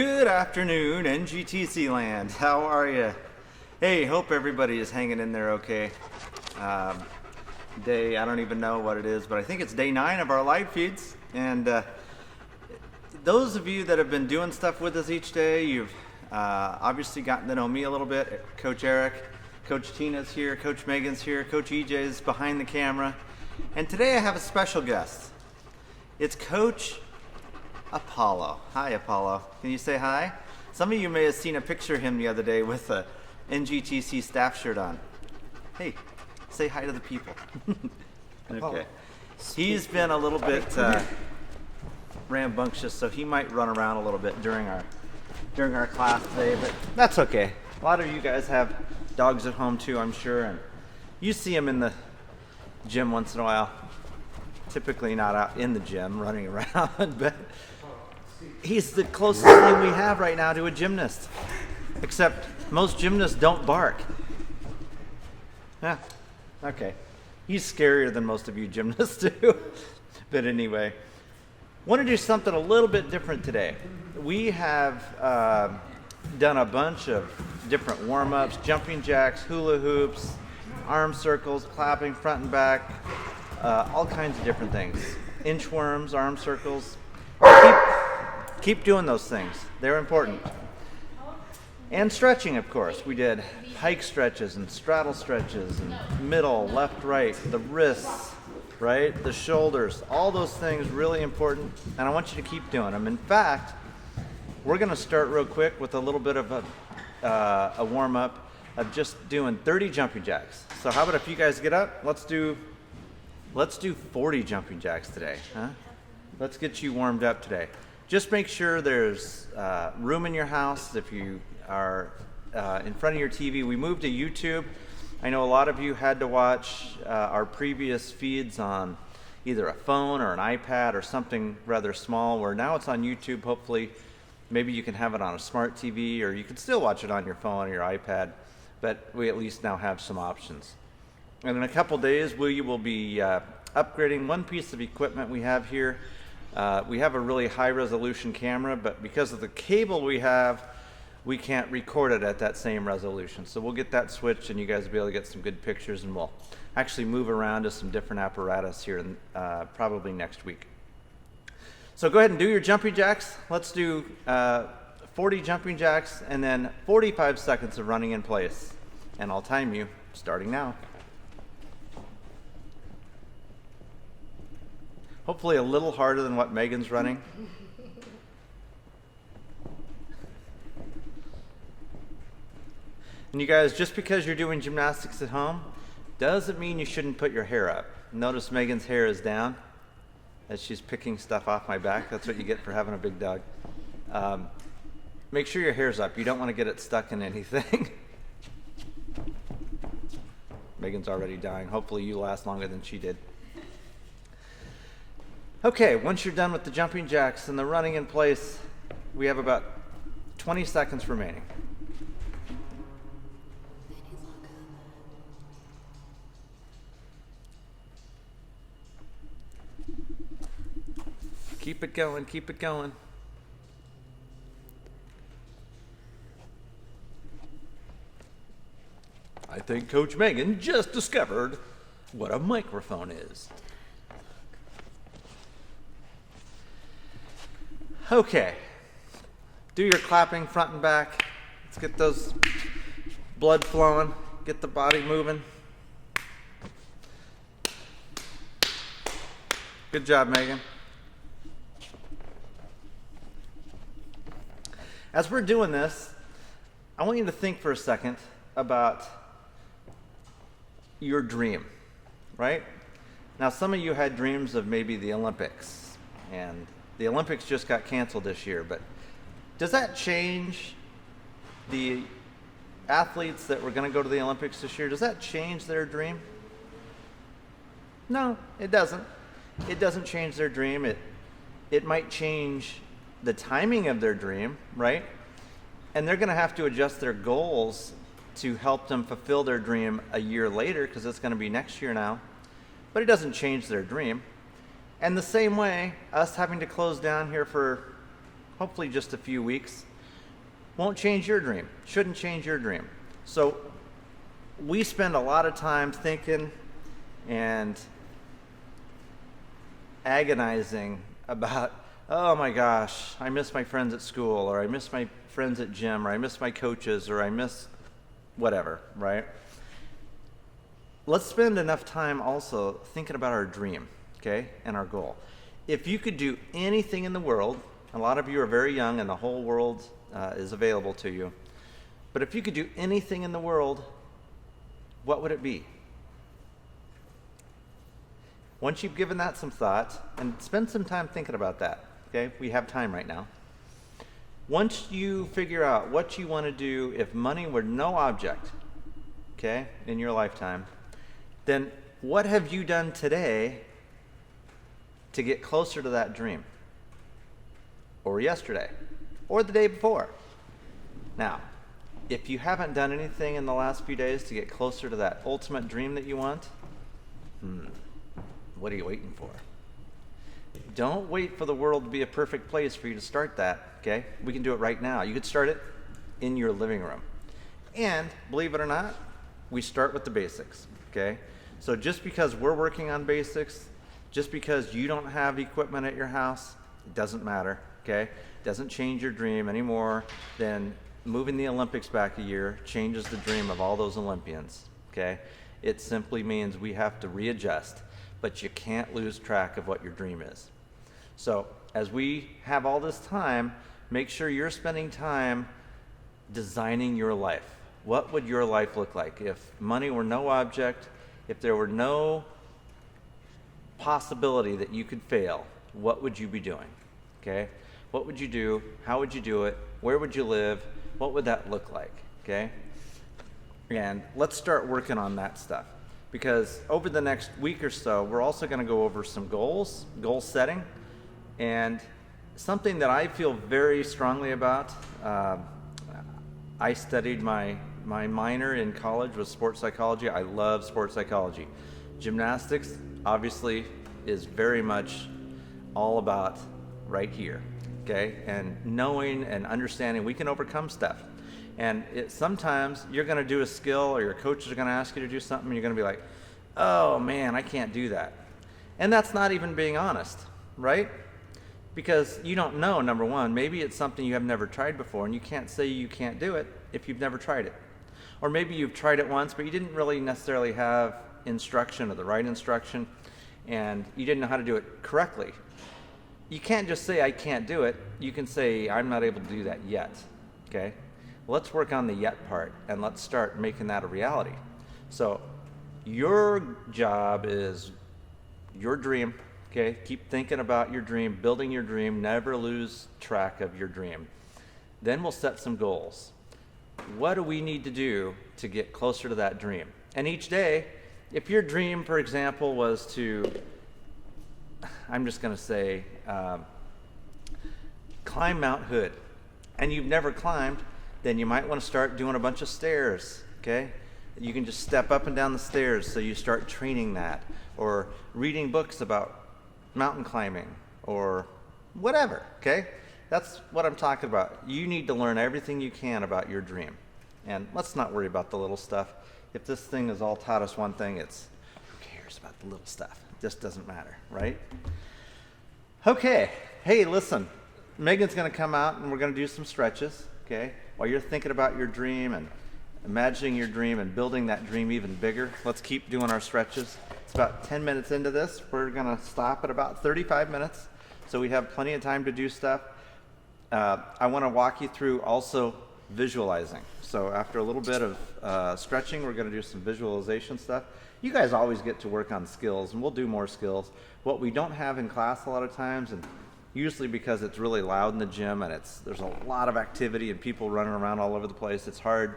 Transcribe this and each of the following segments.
Good afternoon, NGTC land. How are you? Hey, hope everybody is hanging in there okay. I don't even know what it is, but I think it's day 9 of our live feeds. And those of you that have been doing stuff with us each day, you've obviously gotten to know me a little bit. Coach Eric, Coach Tina's here, Coach Megan's here, Coach EJ's behind the camera. And today I have a special guest. It's Coach Apollo. Hi, Apollo. Can you say hi? Some of you may have seen a picture of him the other day with a NGTC staff shirt on. Hey, say hi to the people. Okay. He's been a little bit rambunctious, so he might run around a little bit during our class today, but that's okay. A lot of you guys have dogs at home too, I'm sure, and you see him in the gym once in a while. Typically not out in the gym running around, but he's the closest thing we have right now to a gymnast. Except most gymnasts don't bark. Yeah, okay. He's scarier than most of you gymnasts do. But anyway, want to do something a little bit different today. We have done a bunch of different warm-ups, jumping jacks, hula hoops, arm circles, clapping front and back, all kinds of different things. Inchworms, arm circles. Keep doing those things. They're important. And stretching, of course. We did hike stretches and straddle stretches and middle, left, right, the wrists, right, the shoulders, all those things really important, and I want you to keep doing them. In fact, we're going to start real quick with a little bit of a warm-up of just doing 30 jumping jacks. So how about if you guys get up, let's do 40 jumping jacks today, huh? Let's get you warmed up today. Just make sure there's room in your house. If you are in front of your TV, we moved to YouTube. I know a lot of you had to watch our previous feeds on either a phone or an iPad or something rather small, where now it's on YouTube. Hopefully, maybe you can have it on a smart TV, or you can still watch it on your phone or your iPad, but we at least now have some options. And in a couple days, we will be upgrading one piece of equipment we have here. We have a really high resolution camera, but because of the cable we have, we can't record it at that same resolution. So we'll get that switched and you guys will be able to get some good pictures, and we'll actually move around to some different apparatus here probably next week. So go ahead and do your jumping jacks. Let's do 40 jumping jacks and then 45 seconds of running in place. And I'll time you starting now. Hopefully a little harder than what Megan's running. And you guys, just because you're doing gymnastics at home doesn't mean you shouldn't put your hair up. Notice Megan's hair is down as she's picking stuff off my back. That's what you get for having a big dog. Make sure your hair's up. You don't want to get it stuck in anything. Megan's already dying. Hopefully you last longer than she did. Okay, once you're done with the jumping jacks and the running in place, we have about 20 seconds remaining. Keep it going, keep it going. I think Coach Megan just discovered what a microphone is. Okay, do your clapping front and back. Let's get those blood flowing, get the body moving. Good job, Megan. As we're doing this, I want you to think for a second about your dream, right? Now, some of you had dreams of maybe the Olympics, and the Olympics just got canceled this year, but does that change the athletes that were going to go to the Olympics this year? Does that change their dream? No, it doesn't. It doesn't change their dream. It might change the timing of their dream, right? And they're going to have to adjust their goals to help them fulfill their dream a year later, because it's going to be next year now. But it doesn't change their dream. And the same way, us having to close down here for hopefully just a few weeks won't change your dream, shouldn't change your dream. So we spend a lot of time thinking and agonizing about, oh my gosh, I miss my friends at school, or I miss my friends at gym, or I miss my coaches, or I miss whatever, right? Let's spend enough time also thinking about our dream, okay, and our goal. If you could do anything in the world, a lot of you are very young and the whole world is available to you, but if you could do anything in the world, what would it be? Once you've given that some thought, and spend some time thinking about that, okay? We have time right now. Once you figure out what you want to do if money were no object, okay, in your lifetime, then what have you done today to get closer to that dream? Or yesterday? Or the day before? Now, if you haven't done anything in the last few days to get closer to that ultimate dream that you want, what are you waiting for? Don't wait for the world to be a perfect place for you to start that, okay? We can do it right now. You could start it in your living room. And believe it or not, we start with the basics, okay? So just because we're working on basics, just because you don't have equipment at your house, it doesn't matter, okay? It doesn't change your dream any more than moving the Olympics back a year changes the dream of all those Olympians, okay? It simply means we have to readjust, but you can't lose track of what your dream is. So as we have all this time, make sure you're spending time designing your life. What would your life look like if money were no object, if there were no possibility that you could fail? What would you be doing? Okay? What would you do? How would you do it? Where would you live? What would that look like? Okay? And let's start working on that stuff, because over the next week or so, we're also going to go over some goals, goal setting, and something that I feel very strongly about. I studied my minor in college was sports psychology. I love sports psychology. Gymnastics, obviously, is very much all about right here, okay? And knowing and understanding we can overcome stuff. And sometimes you're going to do a skill, or your coaches are going to ask you to do something, and you're going to be like, oh man, I can't do that. And that's not even being honest, right? Because you don't know, number one, maybe it's something you have never tried before, and you can't say you can't do it if you've never tried it. Or maybe you've tried it once, but you didn't really necessarily have instruction, or the right instruction, and you didn't know how to do it correctly. You can't just say, I can't do it. You can say, I'm not able to do that yet, okay? Let's work on the yet part, and let's start making that a reality. So your job is your dream, okay? Keep thinking about your dream, building your dream, never lose track of your dream. Then we'll set some goals. What do we need to do to get closer to that dream? And each day, if your dream, for example, was to, I'm just going to say, climb Mount Hood, and you've never climbed, then you might want to start doing a bunch of stairs, okay? You can just step up and down the stairs, so you start training that, or reading books about mountain climbing, or whatever, okay? That's what I'm talking about. You need to learn everything you can about your dream. And let's not worry about the little stuff. If this thing has all taught us one thing, it's who cares about the little stuff? It just doesn't matter, right? Okay, hey, listen. Megan's going to come out and we're going to do some stretches, okay? While you're thinking about your dream and imagining your dream and building that dream even bigger, let's keep doing our stretches. It's about 10 minutes into this. We're going to stop at about 35 minutes, so we have plenty of time to do stuff. I want to walk you through also visualizing. So after a little bit of stretching, we're going to do some visualization stuff. You guys always get to work on skills, and we'll do more skills. What we don't have in class a lot of times, and usually because it's really loud in the gym and there's a lot of activity and people running around all over the place, it's hard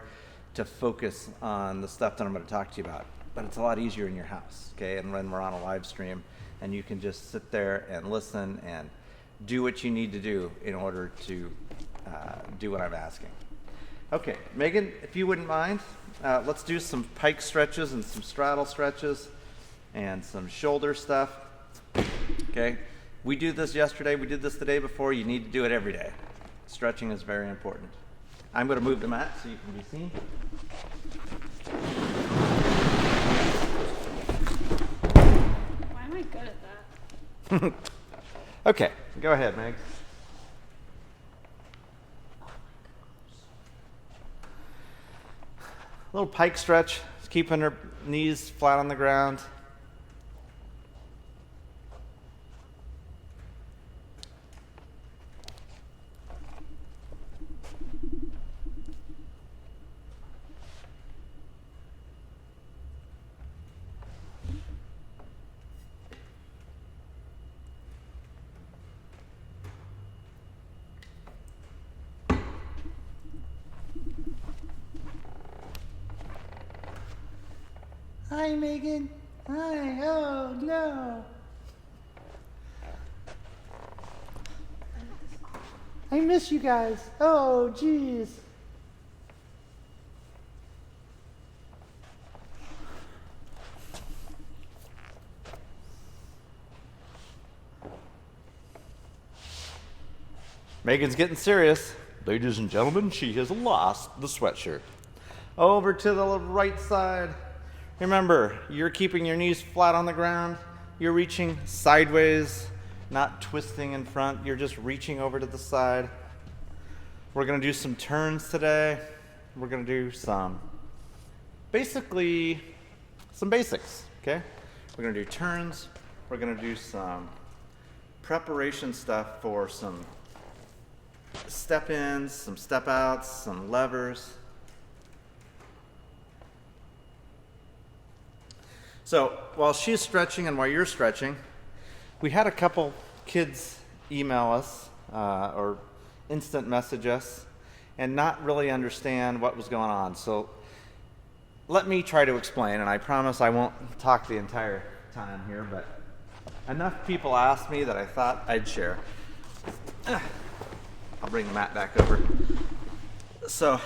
to focus on the stuff that I'm going to talk to you about. But it's a lot easier in your house, okay? And when we're on a live stream, and you can just sit there and listen and do what you need to do in order to do what I'm asking. Okay, Megan, if you wouldn't mind, let's do some pike stretches and some straddle stretches and some shoulder stuff, okay? We did this yesterday, we did this the day before. You need to do it every day. Stretching is very important. I'm going to move the mat so you can be seen. Why am I good at that? Okay, go ahead, Meg. A little pike stretch, keeping her knees flat on the ground. Hi, Megan. Hi. Oh, no. I miss you guys. Oh, geez. Megan's getting serious. Ladies and gentlemen, she has lost the sweatshirt. Over to the right side. Remember, you're keeping your knees flat on the ground. You're reaching sideways, not twisting in front. You're just reaching over to the side. We're going to do some turns today. We're going to do some basics, okay? We're going to do turns. We're going to do some preparation stuff for some step ins, some step outs, some levers. So while she's stretching and while you're stretching, we had a couple kids email us or instant message us and not really understand what was going on. So let me try to explain, and I promise I won't talk the entire time here, but enough people asked me that I thought I'd share. I'll bring the mat back over. So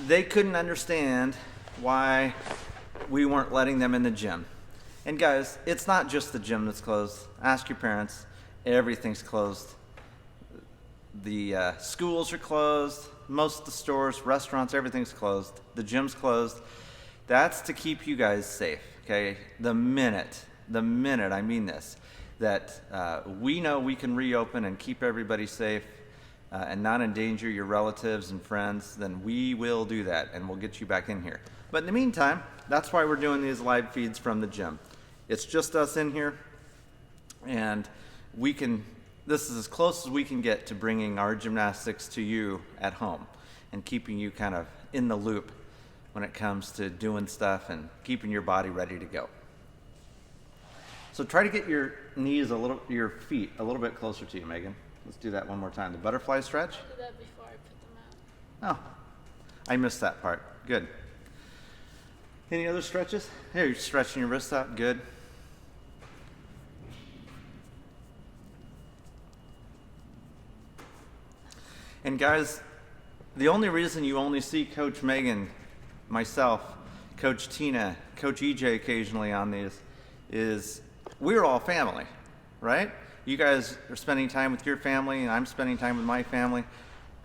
they couldn't understand why we weren't letting them in the gym. And guys, it's not just the gym that's closed. Ask your parents. Everything's closed. The schools are closed. Most of the stores, restaurants, everything's closed. The gym's closed. That's to keep you guys safe, okay? The minute, I mean this, that we know we can reopen and keep everybody safe and not endanger your relatives and friends, then we will do that and we'll get you back in here. But in the meantime, that's why we're doing these live feeds from the gym. It's just us in here, and this is as close as we can get to bringing our gymnastics to you at home and keeping you kind of in the loop when it comes to doing stuff and keeping your body ready to go. So try to get your feet a little bit closer to you, Megan. Let's do that one more time. The butterfly stretch. I did that before I put them out. Oh, I missed that part. Good. Any other stretches? Here, you're stretching your wrists out. Good. And guys, the only reason you only see Coach Megan, myself, Coach Tina, Coach EJ occasionally on these is we're all family, right? You guys are spending time with your family and I'm spending time with my family.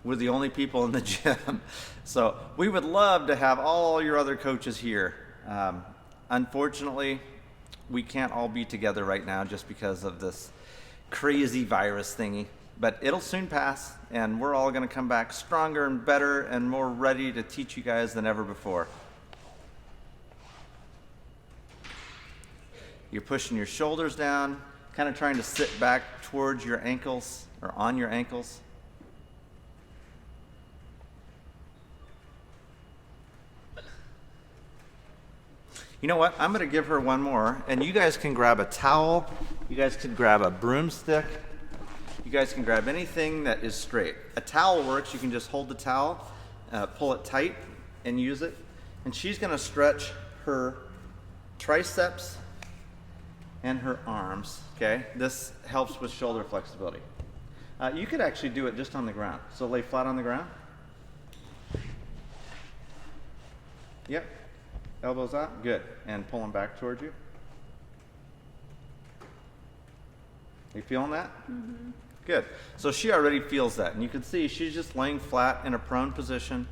We're the only people in the gym. So we would love to have all your other coaches here. Unfortunately, we can't all be together right now just because of this crazy virus thingy. But it'll soon pass, and we're all going to come back stronger and better and more ready to teach you guys than ever before. You're pushing your shoulders down, kind of trying to sit back towards your ankles or on your ankles. You know what? I'm going to give her one more, and you guys can grab a towel. You guys can grab a broomstick. You guys can grab anything that is straight. A towel works. You can just hold the towel, pull it tight, and use it. And she's going to stretch her triceps and her arms, okay? This helps with shoulder flexibility. You could actually do it just on the ground. So lay flat on the ground. Yep. Elbows out. Good. And pull them back towards you. You feeling that? Mm-hmm. Good. So she already feels that. And you can see she's just laying flat in a prone position,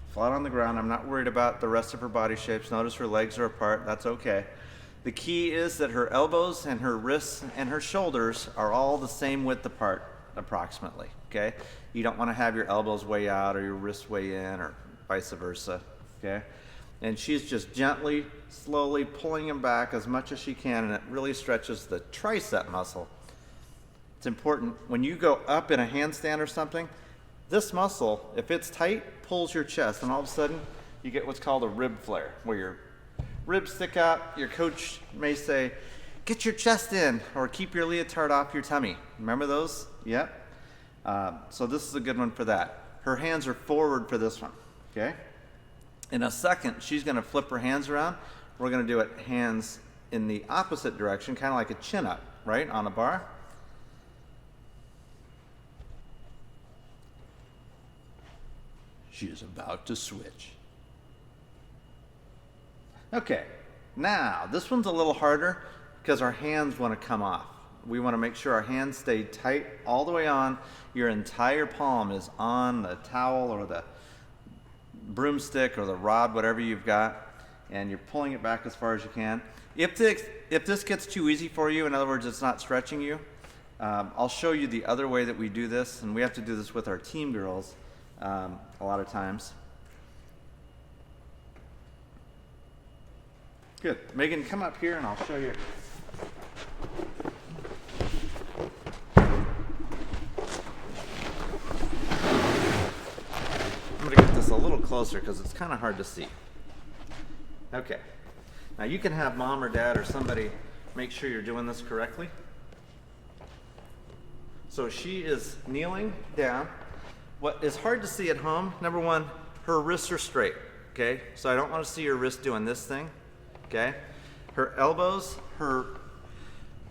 flat on the ground. I'm not worried about the rest of her body shapes. Notice her legs are apart. That's okay. The key is that her elbows and her wrists and her shoulders are all the same width apart, approximately, okay? You don't want to have your elbows way out or your wrists way in or vice versa, okay? And she's just gently, slowly pulling them back as much as she can, and it really stretches the tricep muscle. It's important when you go up in a handstand or something, this muscle, if it's tight, pulls your chest, and all of a sudden you get what's called a rib flare, where your ribs stick out. Your coach may say, get your chest in, or keep your leotard off your tummy. Remember those? Yep. So this is a good one for that. Her hands are forward for this one, okay? In a second, she's gonna flip her hands around. We're gonna do it hands in the opposite direction, kind of like a chin up, right, on a bar. She is about to switch. Okay, now this one's a little harder because our hands want to come off. We want to make sure our hands stay tight all the way on. Your entire palm is on the towel or the broomstick or the rod, whatever you've got, and you're pulling it back as far as you can. If this gets too easy for you, in other words, it's not stretching you, I'll show you the other way that we do this, and we have to do this with our team girls a lot of times. Good. Megan, come up here and I'll show you. I'm going to get this a little closer because it's kind of hard to see. Okay. Now you can have mom or dad or somebody make sure you're doing this correctly. So she is kneeling down. What is hard to see at home, number one, her wrists are straight, okay? So I don't want to see her wrist doing this thing. Okay, her elbows, her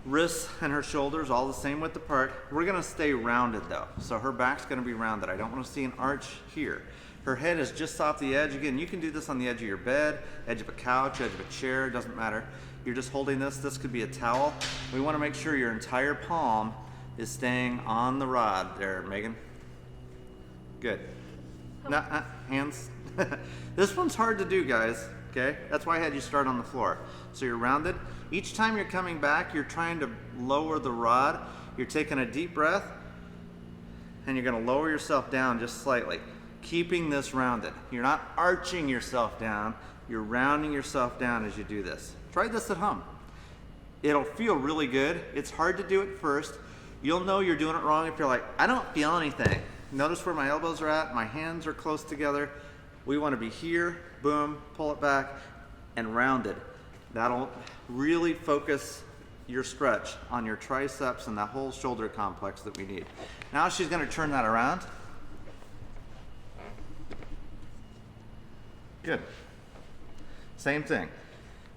wrists, and her shoulders all the same width apart. We're gonna stay rounded though, so her back's gonna be rounded. I don't want to see an arch here. Her head is just off the edge. Again, you can do this on the edge of your bed, edge of a couch, edge of a chair, doesn't matter. You're just holding this. This could be a towel. We want to make sure your entire palm is staying on the rod there, Megan. Good. Now, hands. This one's hard to do, guys. Okay, that's why I had you start on the floor. So you're rounded. Each time you're coming back, you're trying to lower the rod. You're taking a deep breath, and you're gonna lower yourself down just slightly, keeping this rounded. You're not arching yourself down, you're rounding yourself down as you do this. Try this at home. It'll feel really good. It's hard to do it first. You'll know you're doing it wrong if you're like, I don't feel anything. Notice where my elbows are at, my hands are close together. We want to be here, boom, pull it back, and rounded. That'll really focus your stretch on your triceps and that whole shoulder complex that we need. Now she's going to turn that around. Good. Same thing.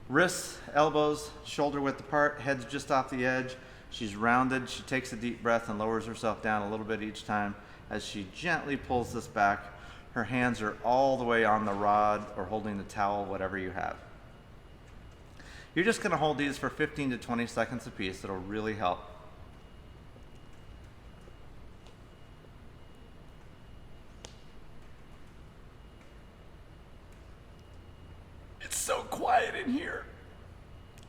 Wrists, elbows, shoulder width apart, head's just off the edge. She's rounded. She takes a deep breath and lowers herself down a little bit each time as she gently pulls this back. Her hands are all the way on the rod or holding the towel, whatever you have. You're just going to hold these for 15 to 20 seconds a piece. It'll really help. It's so quiet in here.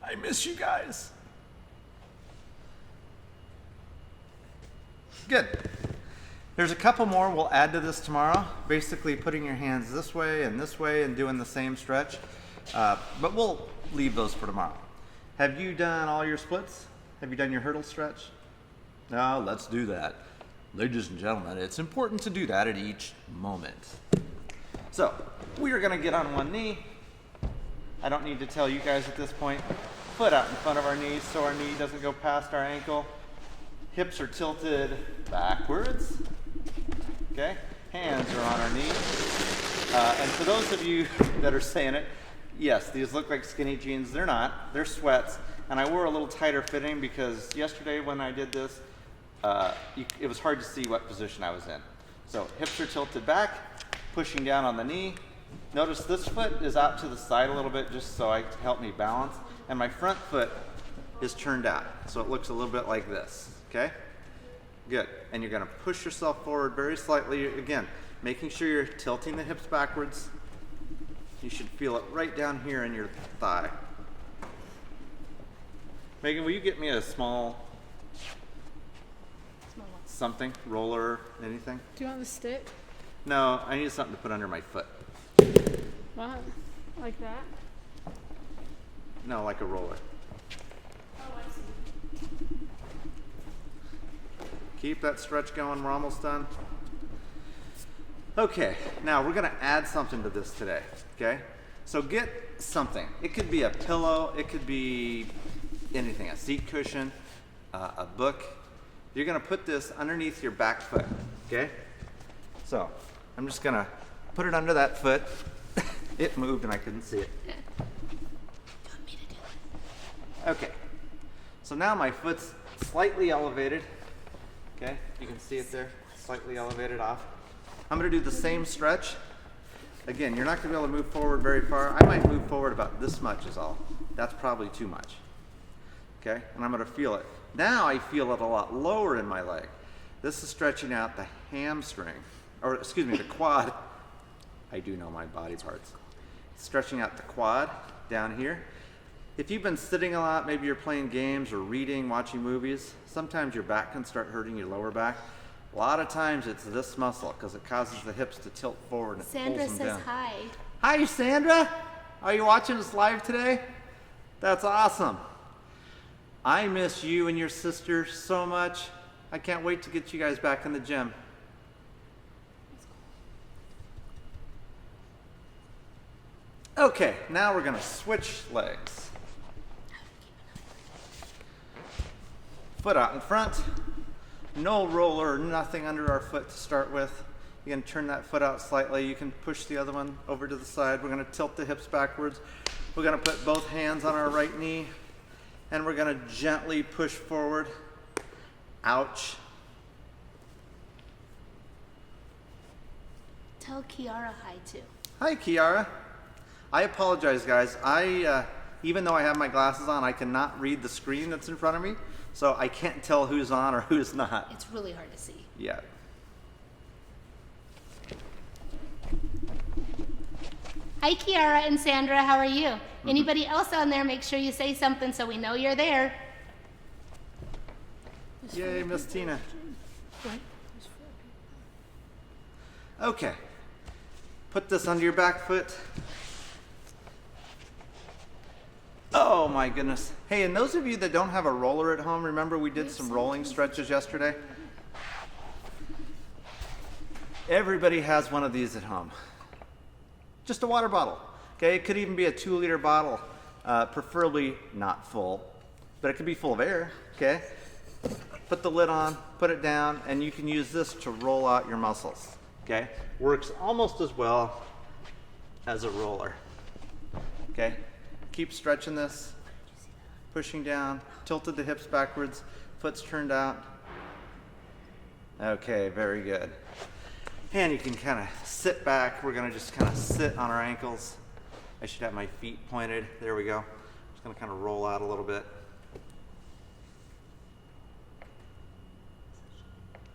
I miss you guys. Good. There's a couple more we'll add to this tomorrow, basically putting your hands this way and doing the same stretch, but we'll leave those for tomorrow. Have you done all your splits? Have you done your hurdle stretch? No, let's do that. Ladies and gentlemen, it's important to do that at each moment. So, we are gonna get on one knee. I don't need to tell you guys at this point. Foot out in front of our knees so our knee doesn't go past our ankle. Hips are tilted backwards. Okay, hands are on our knees. And for those of you that are saying it, yes, these look like skinny jeans. They're not, they're sweats. And I wore a little tighter fitting because yesterday when I did this, it was hard to see what position I was in. So hips are tilted back, pushing down on the knee. Notice this foot is out to the side a little bit just so I help me balance. And my front foot is turned out. So it looks a little bit like this, okay? Good. And you're going to push yourself forward very slightly. Again, making sure you're tilting the hips backwards. You should feel it right down here in your thigh. Megan, will you get me a small something, roller, anything? Do you want the stick? No, I need something to put under my foot. What? Like that? No, like a roller. Oh, I see. Keep that stretch going. We're almost done. Okay, now we're gonna add something to this today, okay? So get something. It could be a pillow, it could be anything, a seat cushion, a book. You're gonna put this underneath your back foot, okay? So I'm just gonna put it under that foot. It moved and I couldn't see it. You want me to do it? Okay, so now my foot's slightly elevated. Okay, you can see it there, slightly elevated off. I'm gonna do the same stretch. Again, you're not gonna be able to move forward very far. I might move forward about this much is all. That's probably too much. Okay, and I'm gonna feel it. Now I feel it a lot lower in my leg. This is stretching out the hamstring, or excuse me, the quad. I do know my body parts. Stretching out the quad down here. If you've been sitting a lot, maybe you're playing games or reading, watching movies, sometimes your back can start hurting your lower back. A lot of times it's this muscle because it causes the hips to tilt forward and it Sandra pulls them says down. hi. Hi, Sandra. Are you watching us live today? That's awesome. I miss you and your sister so much. I can't wait to get you guys back in the gym. Okay, now we're gonna switch legs. Foot out in front. No roller, nothing under our foot to start with. You can turn that foot out slightly. You can push the other one over to the side. We're gonna tilt the hips backwards. We're gonna put both hands on our right knee and we're gonna gently push forward. Ouch. Tell Kiara hi too. Hi, Kiara. I apologize, guys. Even though I have my glasses on, I cannot read the screen that's in front of me, so I can't tell who's on or who's not. It's really hard to see. Yeah. Hi Kiara and Sandra, how are you? Anybody else on there, make sure you say something so we know you're there. Yay, Miss Tina. Okay. Put this under your back foot. Oh my goodness. Hey, and those of you that don't have a roller at home, remember we did some rolling stretches yesterday? Everybody has one of these at home. Just a water bottle. Okay, it could even be a 2-liter bottle, preferably not full, but it could be full of air, okay? Put the lid on, put it down, and you can use this to roll out your muscles, okay? Works almost as well as a roller, okay? Keep stretching this, pushing down, tilted the hips backwards, foot's turned out. Okay, very good. And you can kind of sit back. We're gonna just kind of sit on our ankles. I should have my feet pointed. There we go. Just gonna kind of roll out a little bit.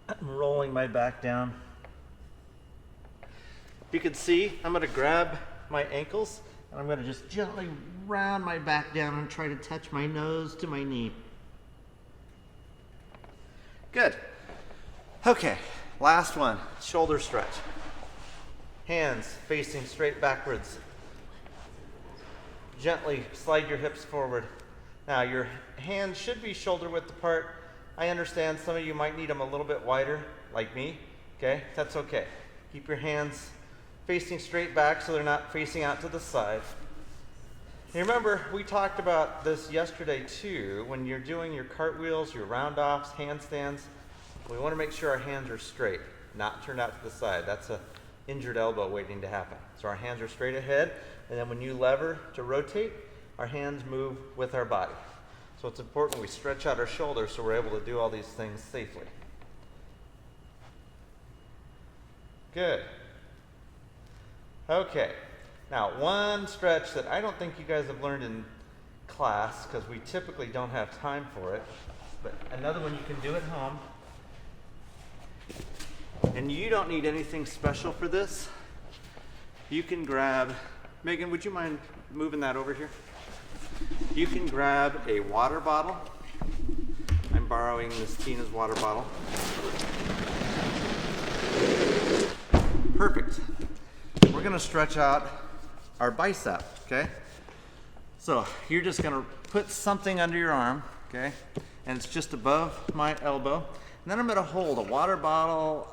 I'm rolling my back down. You can see, I'm gonna grab my ankles and I'm gonna just gently round my back down and try to touch my nose to my knee. Good. Okay, last one, shoulder stretch. Hands facing straight backwards. Gently slide your hips forward. Now your hands should be shoulder width apart. I understand some of you might need them a little bit wider, like me, okay? That's okay. Keep your hands facing straight back so they're not facing out to the side. And remember, we talked about this yesterday too. When you're doing your cartwheels, your round-offs, handstands, we want to make sure our hands are straight, not turned out to the side. That's an injured elbow waiting to happen. So our hands are straight ahead, and then when you lever to rotate, our hands move with our body. So it's important we stretch out our shoulders so we're able to do all these things safely. Good. Okay. Now, one stretch that I don't think you guys have learned in class because we typically don't have time for it, but another one you can do at home And you don't need anything special for this. You can grab, Megan, would you mind moving that over here? You can grab a water bottle. I'm borrowing Miss Tina's water bottle. Perfect. We're gonna stretch out our bicep, okay? So you're just gonna put something under your arm, okay? And it's just above my elbow. And then I'm gonna hold a water bottle,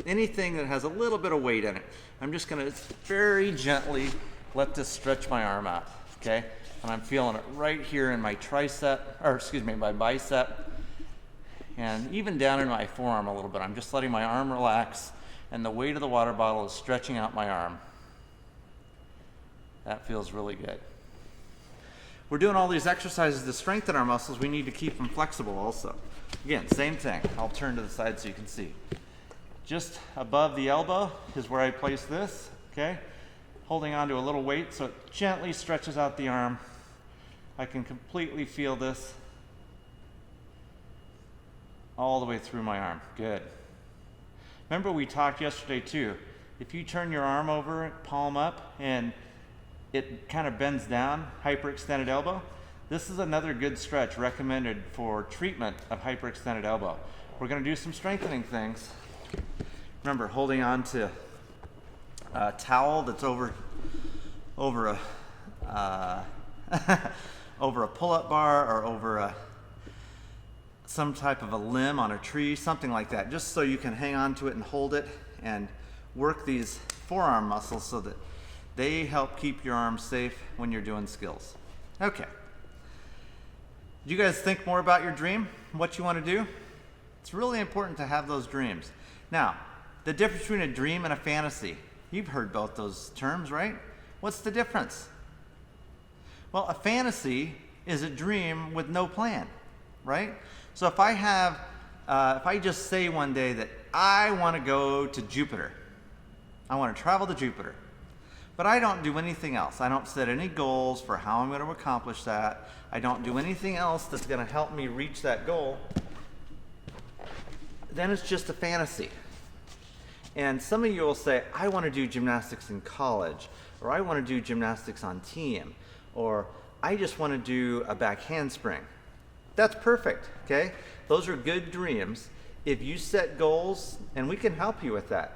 anything that has a little bit of weight in it. I'm just gonna very gently let this stretch my arm out, okay? And I'm feeling it right here in my tricep, or excuse me, my bicep, and even down in my forearm a little bit. I'm just letting my arm relax, and the weight of the water bottle is stretching out my arm. That feels really good. We're doing all these exercises to strengthen our muscles. We need to keep them flexible also. Again, same thing. I'll turn to the side so you can see. Just above the elbow is where I place this, okay? Holding onto a little weight so it gently stretches out the arm. I can completely feel this all the way through my arm. Good. Remember we talked yesterday too. If you turn your arm over, palm up, and it kind of bends down, hyperextended elbow, this is another good stretch recommended for treatment of hyperextended elbow. We're going to do some strengthening things. Remember, holding on to a towel that's over a over a pull-up bar or over some type of a limb on a tree, something like that, just so you can hang on to it and hold it and work these forearm muscles so that they help keep your arms safe when you're doing skills. Okay. Do you guys think more about your dream, what you want to do? It's really important to have those dreams. Now, the difference between a dream and a fantasy. You've heard both those terms, right? What's the difference? Well, a fantasy is a dream with no plan, right? So if I just say one day that I want to go to Jupiter, I want to travel to Jupiter, but I don't do anything else. I don't set any goals for how I'm going to accomplish that. I don't do anything else that's going to help me reach that goal. Then it's just a fantasy. And some of you will say, I want to do gymnastics in college, or I want to do gymnastics on team, or I just want to do a back handspring. That's perfect, okay? Those are good dreams. If you set goals, and we can help you with that.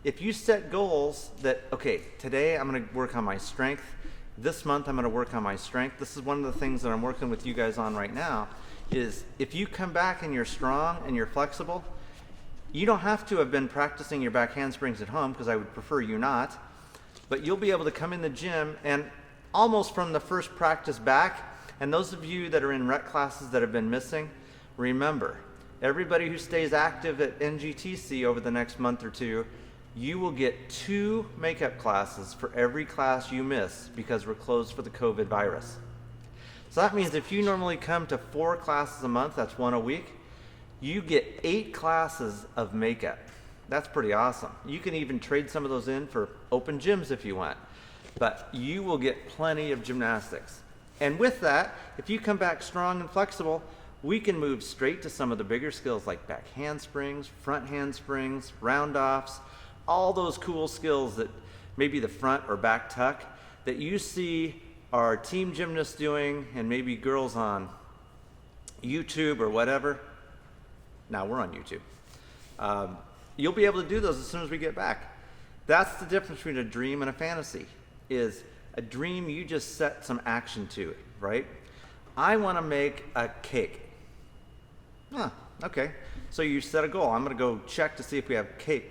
If you set goals that, okay, today I'm going to work on my strength. This month I'm going to work on my strength. This is one of the things that I'm working with you guys on right now, is if you come back and you're strong and you're flexible, you don't have to have been practicing your back handsprings at home, because I would prefer you not, but you'll be able to come in the gym and almost from the first practice back, and those of you that are in rec classes that have been missing, remember, everybody who stays active at NGTC over the next month or two, you will get 2 makeup classes for every class you miss because we're closed for the COVID virus. So that means if you normally come to 4 classes a month, that's 1 a week, you get 8 classes of makeup. That's pretty awesome. You can even trade some of those in for open gyms if you want, but you will get plenty of gymnastics. And with that, if you come back strong and flexible, we can move straight to some of the bigger skills like back handsprings, front handsprings, round-offs, all those cool skills that maybe the front or back tuck that you see our team gymnasts doing, and maybe girls on YouTube or whatever. Now we're on YouTube. You'll be able to do those as soon as we get back. That's the difference between a dream and a fantasy. Is a dream you just set some action to it, right? I want to make a cake. Okay. So you set a goal. I'm going to go check to see if we have cake,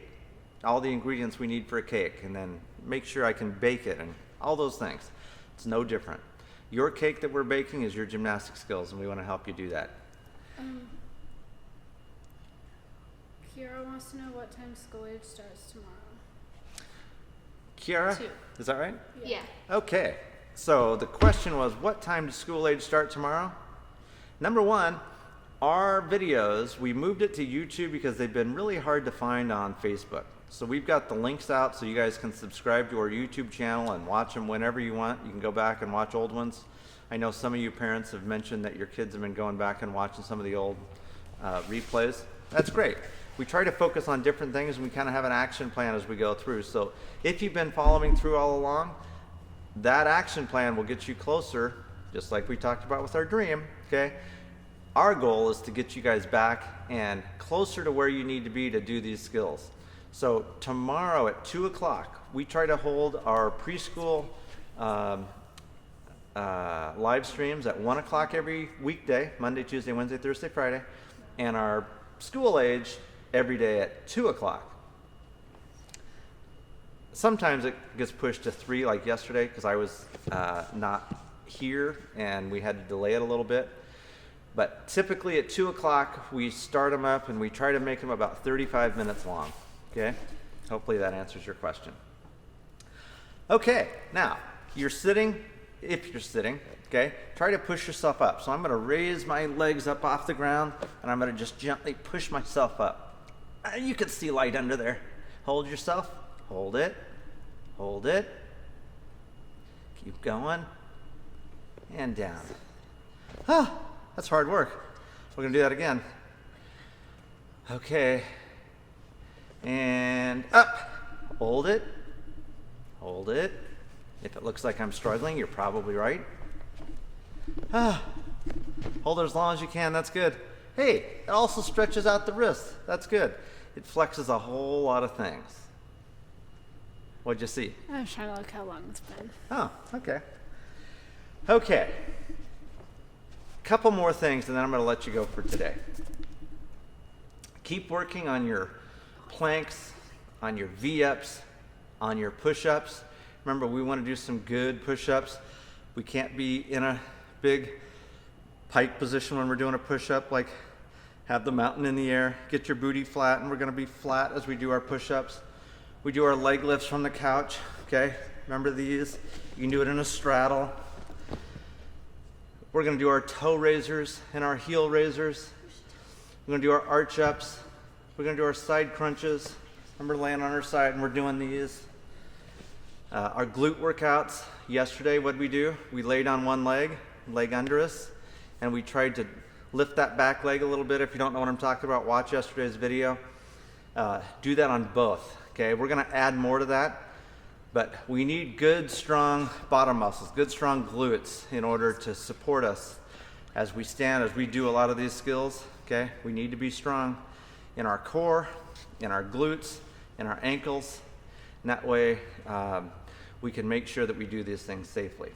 all the ingredients we need for a cake, and then make sure I can bake it and all those things. It's no different. Your cake that we're baking is your gymnastic skills, and we want to help you do that. Kiara wants to know what time school age starts tomorrow. Kiara, 2. is that right? Yeah. Okay. So the question was, what time does school age start tomorrow? Number 1, our videos, we moved it to YouTube because they've been really hard to find on Facebook. So we've got the links out so you guys can subscribe to our YouTube channel and watch them whenever you want. You can go back and watch old ones. I know some of you parents have mentioned that your kids have been going back and watching some of the old replays. That's great. We try to focus on different things, and we kind of have an action plan as we go through. So if you've been following through all along, that action plan will get you closer, just like we talked about with our dream, okay? Our goal is to get you guys back and closer to where you need to be to do these skills. So tomorrow at 2 o'clock, we try to hold our preschool live streams at 1 o'clock every weekday, Monday, Tuesday, Wednesday, Thursday, Friday, and our school age every day at 2 o'clock. Sometimes it gets pushed to 3, like yesterday, because I was not here and we had to delay it a little bit. But typically at 2 o'clock, we start them up and we try to make them about 35 minutes long, okay? Hopefully that answers your question. Okay, now, you're sitting, if you're sitting, okay, try to push yourself up. So I'm gonna raise my legs up off the ground and I'm gonna just gently push myself up. You can see light under there. Hold yourself, hold it, hold it. Keep going, and down. Ah, that's hard work. We're gonna do that again. Okay, and up, hold it, hold it. If it looks like I'm struggling, you're probably right. Ah, hold it as long as you can, that's good. Hey, it also stretches out the wrist, that's good. It flexes a whole lot of things. What'd you see? I was trying to look how long it's been. Oh, okay. Okay. Couple more things and then I'm gonna let you go for today. Keep working on your planks, on your V-ups, on your push-ups. Remember, we want to do some good push-ups. We can't be in a big pike position when we're doing a push-up, like have the mountain in the air, get your booty flat, and we're going to be flat as we do our push-ups. We do our leg lifts from the couch, okay? Remember these? You can do it in a straddle. We're going to do our toe raisers and our heel raisers. We're going to do our arch ups. We're going to do our side crunches. Remember laying on our side and we're doing these. Our glute workouts, yesterday what did we do? We laid on one leg under us, and we tried to lift that back leg a little bit. If you don't know what I'm talking about, watch yesterday's video. Do that on both, okay? We're gonna add more to that, but we need good, strong bottom muscles, good, strong glutes in order to support us as we stand, as we do a lot of these skills, okay? We need to be strong in our core, in our glutes, in our ankles, and that way, we can make sure that we do these things safely.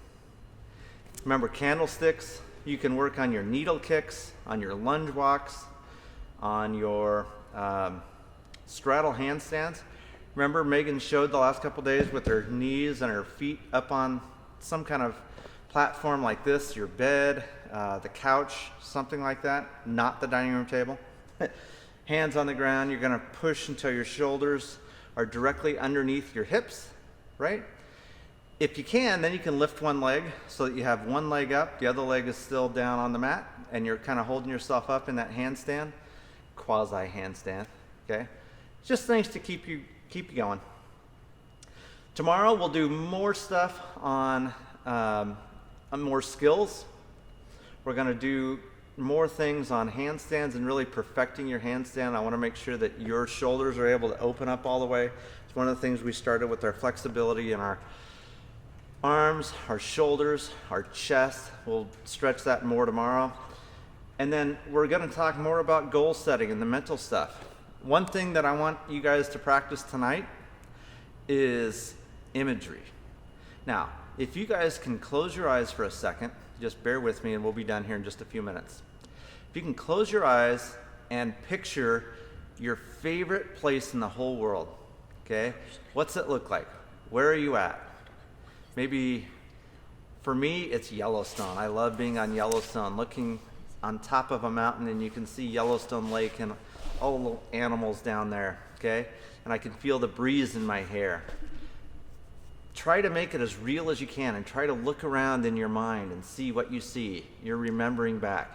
Remember, candlesticks, you can work on your needle kicks, on your lunge walks, on your straddle handstands. Remember, Megan showed the last couple days with her knees and her feet up on some kind of platform like this, your bed, the couch, something like that, not the dining room table. Hands on the ground, you're gonna push until your shoulders are directly underneath your hips, right? If you can, then you can lift one leg so that you have one leg up, the other leg is still down on the mat, and you're kind of holding yourself up in that handstand, quasi handstand, okay? Just things to keep you going. Tomorrow we'll do more stuff on more skills. We're gonna do more things on handstands and really perfecting your handstand. I wanna make sure that your shoulders are able to open up all the way. It's one of the things we started with our flexibility in our arms, our shoulders, our chest. We'll stretch that more tomorrow. And then we're gonna talk more about goal setting and the mental stuff. One thing that I want you guys to practice tonight is imagery. Now, if you guys can close your eyes for a second, just bear with me and we'll be done here in just a few minutes. If you can close your eyes and picture your favorite place in the whole world, okay? What's it look like? Where are you at? Maybe, for me, it's Yellowstone. I love being on Yellowstone, looking on top of a mountain and you can see Yellowstone Lake and all the little animals down there, okay? And I can feel the breeze in my hair. Try to make it as real as you can and try to look around in your mind and see what you see. You're remembering back.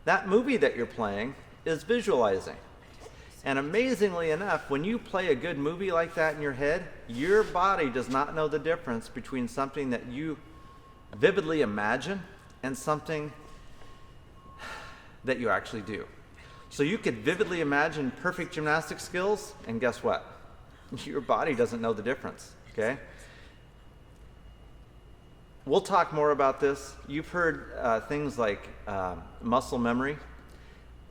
That movie that you're playing is visualizing. And amazingly enough, when you play a good movie like that in your head, your body does not know the difference between something that you vividly imagine and something that you actually do. So you could vividly imagine perfect gymnastic skills, and guess what? Your body doesn't know the difference, okay? We'll talk more about this. You've heard things like muscle memory.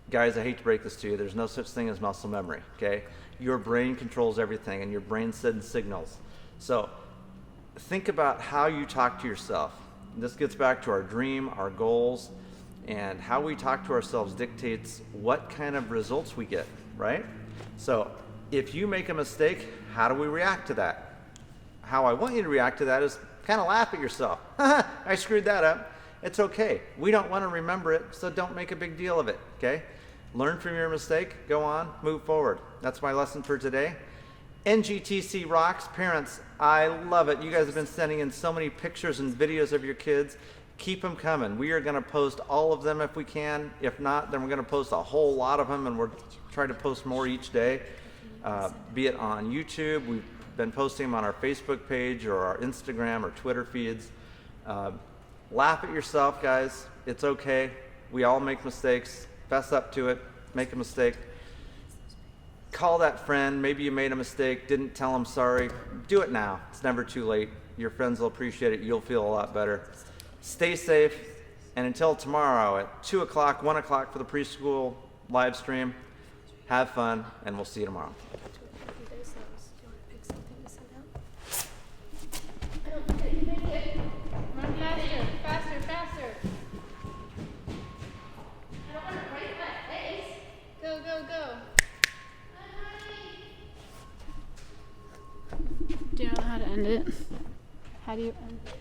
Guys, I hate to break this to you. There's no such thing as muscle memory, okay? Your brain controls everything, and your brain sends signals. So think about how you talk to yourself. This gets back to our dream, our goals, and how we talk to ourselves dictates what kind of results we get, right? So if you make a mistake, how do we react to that? How I want you to react to that is kind of laugh at yourself. I screwed that up. It's okay. We don't want to remember it, so don't make a big deal of it, okay? Learn from your mistake, go on, move forward. That's my lesson for today. NGTC rocks. Parents, I love it. You guys have been sending in so many pictures and videos of your kids. Keep them coming. We are going to post all of them if we can. If not, then we're going to post a whole lot of them, and we're trying to post more each day, be it on YouTube. We've been posting them on our Facebook page or our Instagram or Twitter feeds. Laugh at yourself, guys. It's okay. We all make mistakes. Fess up to it. Make a mistake. Call that friend. Maybe you made a mistake, didn't tell them sorry. Do it now. It's never too late. Your friends will appreciate it. You'll feel a lot better. Stay safe. And until tomorrow at 2 o'clock, 1 o'clock for the preschool live stream, have fun, and we'll see you tomorrow. Run faster, faster, faster. I don't want to break my face. Go, go, go. Do you know how to end it? How do you end it?